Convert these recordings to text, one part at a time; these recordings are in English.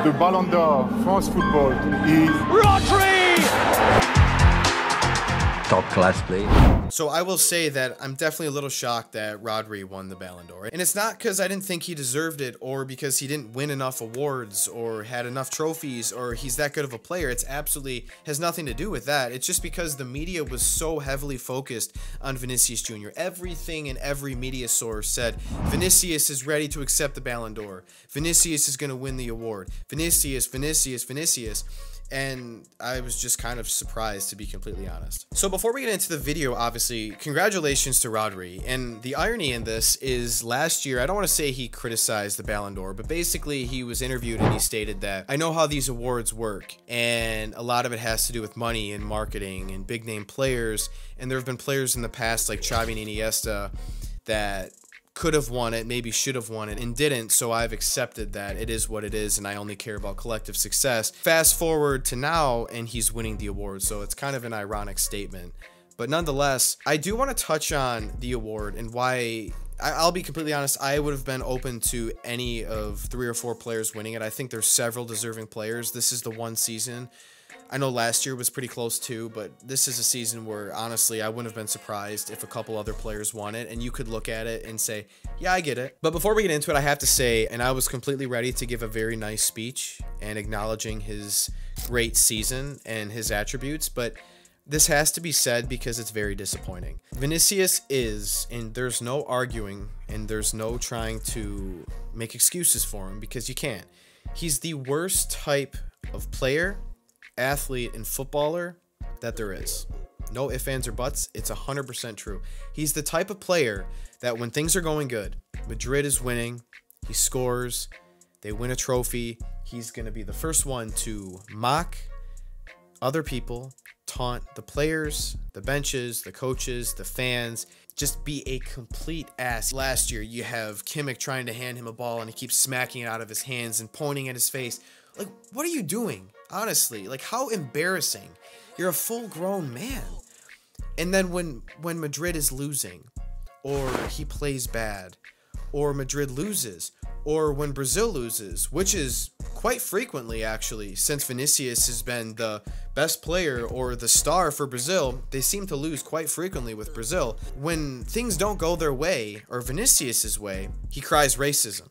the Ballon d'Or France football is Rodri! Top class play. So I will say that I'm definitely a little shocked that Rodri won the Ballon d'Or. And it's not because I didn't think he deserved it or because he didn't win enough awards or had enough trophies or he's that good of a player. It's absolutely has nothing to do with that. It's just because the media was so heavily focused on Vinícius Jr. Everything in every media source said Vinícius is ready to accept the Ballon d'Or. Vinícius is going to win the award. Vinícius. And I was just kind of surprised, to be completely honest. So before we get into the video, obviously, congratulations to Rodri. And the irony in this is last year, I don't want to say he criticized the Ballon d'Or, but basically he was interviewed and he stated that, I know how these awards work, and a lot of it has to do with money and marketing and big name players. And there have been players in the past like Xavi and Iniesta that could have won it, maybe should have won it, and didn't, so I've accepted that it is what it is, and I only care about collective success. Fast forward to now, and he's winning the award, so it's kind of an ironic statement. But nonetheless, I do want to touch on the award and why. I'll be completely honest, I would have been open to any of 3 or 4 players winning it. I think there's several deserving players. This is the one season. I know last year was pretty close too, but this is a season where honestly I wouldn't have been surprised if a couple other players won it, and you could look at it and say, yeah, I get it. But before we get into it, I have to say, and I was completely ready to give a very nice speech and acknowledging his great season and his attributes, but this has to be said because it's very disappointing. Vinícius is, and there's no arguing and there's no trying to make excuses for him because you can't. He's the worst type of player, athlete, and footballer that there is. No ifs, ands, or buts. It's 100% true. He's the type of player that when things are going good, Madrid is winning, he scores, they win a trophy, he's going to be the first one to mock other people, taunt the players, the benches, the coaches, the fans, just be a complete ass. Last year, you have Kimmich trying to hand him a ball and he keeps smacking it out of his hands and pointing at his face. Like, what are you doing? Honestly, like, how embarrassing. You're a full-grown man. And then when Madrid is losing, or he plays bad, or Madrid loses, or when Brazil loses, which is quite frequently actually, since Vinícius has been the best player or the star for Brazil, they seem to lose quite frequently with Brazil. When things don't go their way, or Vinícius's way, he cries racism.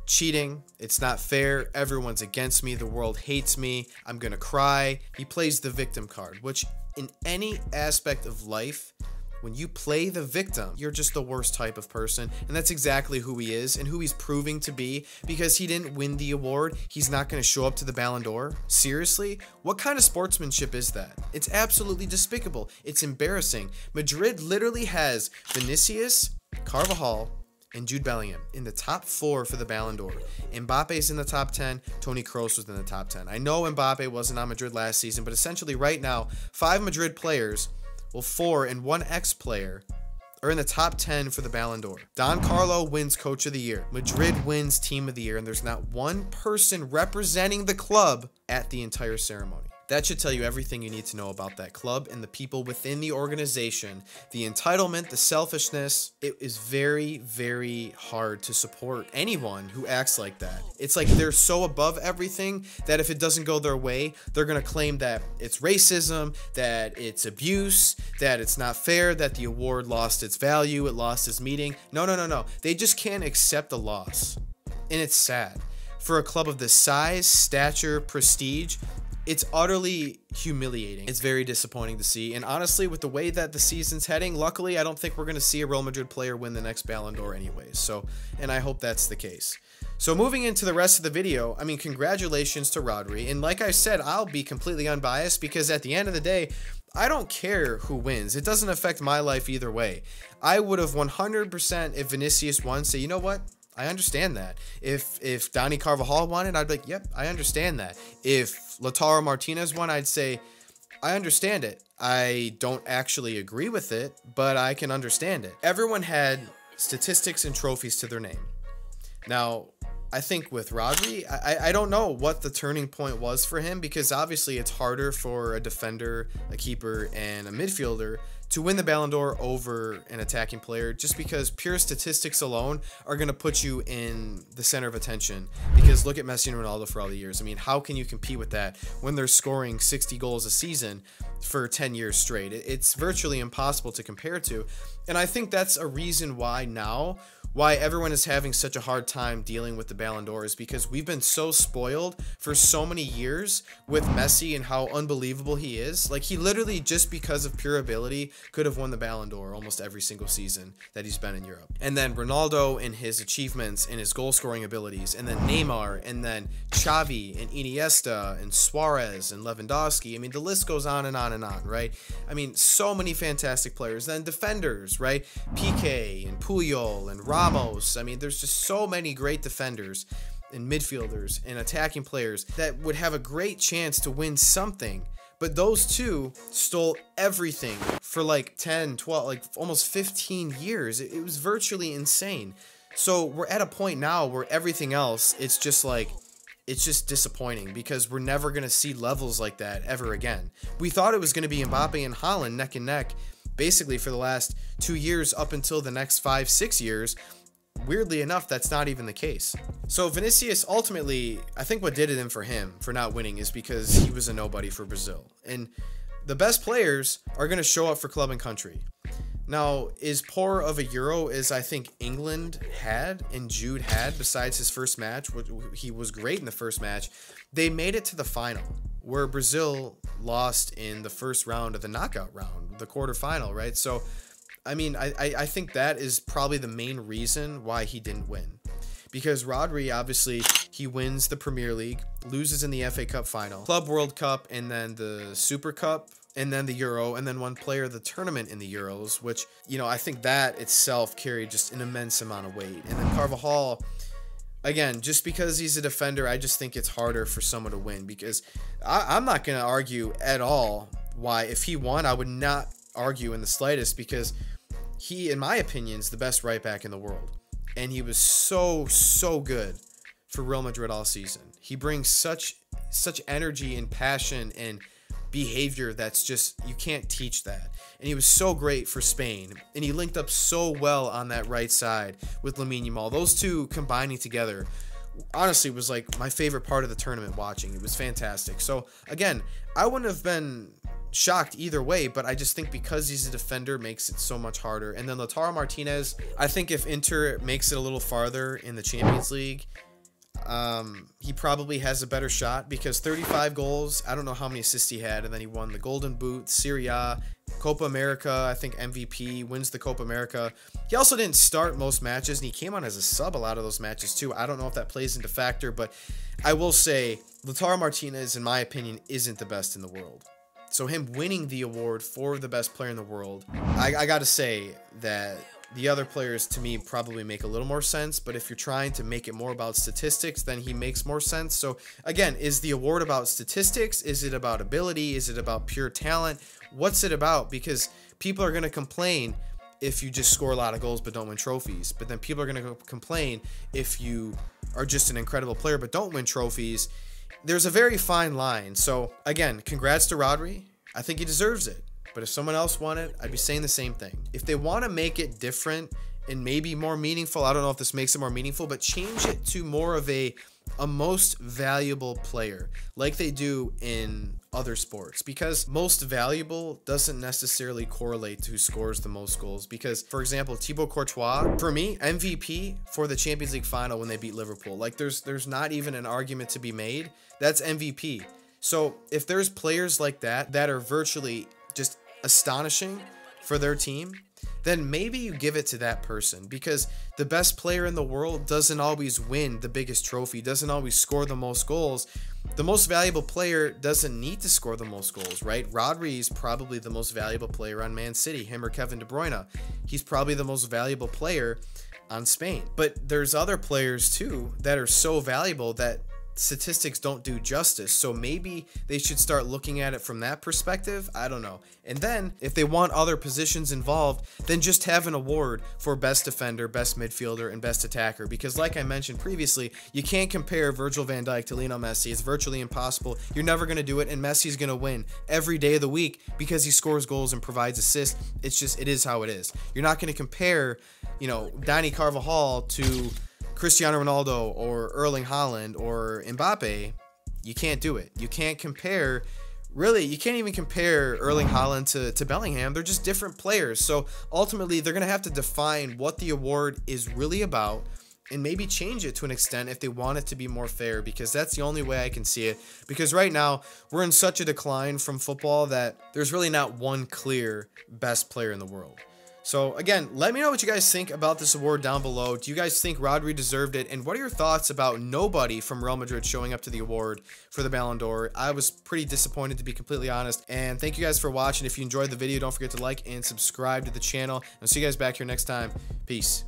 Cheating, it's not fair, everyone's against me, the world hates me, I'm gonna cry. He plays the victim card, which in any aspect of life, when you play the victim, you're just the worst type of person, and that's exactly who he is and who he's proving to be. Because he didn't win the award, he's not going to show up to the Ballon d'Or? Seriously? What kind of sportsmanship is that? It's absolutely despicable. It's embarrassing. Madrid literally has Vinícius, Carvajal, and Jude Bellingham in the top 4 for the Ballon d'Or. Mbappe's in the top 10. Toni Kroos was in the top 10. I know Mbappe wasn't on Madrid last season, but essentially right now, 5 Madrid players, well, 4 and 1 ex-player, are in the top 10 for the Ballon d'Or. Don Carlo wins Coach of the Year. Madrid wins Team of the Year, and there's not one person representing the club at the entire ceremony. That should tell you everything you need to know about that club and the people within the organization. The entitlement, the selfishness, it is very, very hard to support anyone who acts like that. It's like they're so above everything that if it doesn't go their way, they're going to claim that it's racism, that it's abuse, that it's not fair, that the award lost its value, it lost its meaning. No. They just can't accept the loss. And it's sad. For a club of this size, stature, prestige, it's utterly humiliating. It's very disappointing to see. And honestly, with the way that the season's heading, luckily, I don't think we're going to see a Real Madrid player win the next Ballon d'Or anyways. So, and I hope that's the case. So moving into the rest of the video, I mean, congratulations to Rodri. And like I said, I'll be completely unbiased because at the end of the day, I don't care who wins. It doesn't affect my life either way. I would have 100% if Vinícius won, say, you know what? I understand that. If Dani Carvajal won it, I'd be like, yep, I understand that. If Lautaro Martinez won, I'd say, I understand it. I don't actually agree with it, but I can understand it. Everyone had statistics and trophies to their name. Now, I think with Rodri, I don't know what the turning point was for him, because obviously it's harder for a defender, a keeper, and a midfielder to win the Ballon d'Or over an attacking player, just because pure statistics alone are going to put you in the center of attention. Because look at Messi and Ronaldo for all the years. I mean, how can you compete with that when they're scoring 60 goals a season for 10 years straight? It's virtually impossible to compare to. And I think that's a reason why everyone is having such a hard time dealing with the Ballon d'Or, is because we've been so spoiled for so many years with Messi and how unbelievable he is. Like, he literally, just because of pure ability, could have won the Ballon d'Or almost every single season that he's been in Europe. And then Ronaldo and his achievements and his goal scoring abilities, and then Neymar, and then Xavi and Iniesta and Suarez and Lewandowski. I mean, the list goes on and on and on, right? I mean, so many fantastic players. Then defenders, right? Piqué and Puyol and Ramos. I mean, there's just so many great defenders and midfielders and attacking players that would have a great chance to win something. But those two stole everything for like 10, 12, like almost 15 years. It was virtually insane. So we're at a point now where everything else, it's just disappointing, because we're never going to see levels like that ever again. We thought it was going to be Mbappe and Haaland neck and neck basically for the last 2 years up until the next 5-6 years. Weirdly enough, that's not even the case. So Vinícius, ultimately, I think what did it in for him for not winning is because he was a nobody for Brazil. And the best players are going to show up for club and country. Now, as poor of a Euro as I think England had and Jude had, besides his first match, he was great in the first match, they made it to the final, where Brazil lost in the first round of the knockout round, the quarterfinal, right? So, I mean, I think that is probably the main reason why he didn't win. Because Rodri, obviously, he wins the Premier League, loses in the FA Cup final, Club World Cup, and then the Super Cup, and then the Euro, and then one player of the tournament in the Euros, which, you know, I think that itself carried just an immense amount of weight. And then Carvajal, again, just because he's a defender, I just think it's harder for someone to win, because I'm not going to argue at all why, if he won, I would not argue in the slightest, because he, in my opinion, is the best right back in the world. And he was so good for Real Madrid all season. He brings such energy and passion and behavior that's just, you can't teach that. And he was so great for Spain, and he linked up so well on that right side with Lamine Yamal. Those two combining together honestly was like my favorite part of the tournament watching. It was fantastic. So again, I wouldn't have been shocked either way, but I just think because he's a defender makes it so much harder. And then Lautaro Martinez, I think if Inter makes it a little farther in the Champions League, he probably has a better shot, because 35 goals, I don't know how many assists he had, and then he won the Golden Boot, Serie A, Copa America, I think MVP, wins the Copa America. He also didn't start most matches, and he came on as a sub a lot of those matches too. I don't know if that plays into factor, but I will say Lautaro Martinez, in my opinion, isn't the best in the world. So him winning the award for the best player in the world, I got to say that the other players, to me, probably make a little more sense. But if you're trying to make it more about statistics, then he makes more sense. So again, is the award about statistics? Is it about ability? Is it about pure talent? What's it about? Because people are going to complain if you just score a lot of goals but don't win trophies. But then people are going to complain if you are just an incredible player but don't win trophies. There's a very fine line. So again, congrats to Rodri. I think he deserves it. But if someone else won it, I'd be saying the same thing. If they want to make it different and maybe more meaningful, I don't know if this makes it more meaningful, but change it to more of a most valuable player, like they do in other sports. Because most valuable doesn't necessarily correlate to who scores the most goals. Because, for example, Thibaut Courtois, for me, MVP for the Champions League final when they beat Liverpool. Like, there's not even an argument to be made. That's MVP. So if there's players like that that are virtually just astonishing for their team, then maybe you give it to that person, because the best player in the world doesn't always win the biggest trophy, doesn't always score the most goals. The most valuable player doesn't need to score the most goals, right? Rodri is probably the most valuable player on Man City, him or Kevin De Bruyne. He's probably the most valuable player on Spain. But there's other players too that are so valuable that statistics don't do justice. So maybe they should start looking at it from that perspective. I don't know. And then if they want other positions involved, then just have an award for best defender, best midfielder, and best attacker. Because like I mentioned previously, you can't compare Virgil van Dijk to Lionel Messi. It's virtually impossible. You're never going to do it. And Messi's going to win every day of the week because he scores goals and provides assists. It's just, it is how it is. You're not going to compare, you know, Dani Carvajal to Cristiano Ronaldo or Erling Haaland or Mbappe. You can't do it. You can't compare, really, you can't even compare Erling Haaland to Bellingham. They're just different players. So ultimately, they're going to have to define what the award is really about and maybe change it to an extent if they want it to be more fair, because that's the only way I can see it. Because right now, we're in such a decline from football that there's really not one clear best player in the world. So again, let me know what you guys think about this award down below. Do you guys think Rodri deserved it? And what are your thoughts about nobody from Real Madrid showing up to the award for the Ballon d'Or? I was pretty disappointed, to be completely honest. And thank you guys for watching. If you enjoyed the video, don't forget to like and subscribe to the channel. I'll see you guys back here next time. Peace.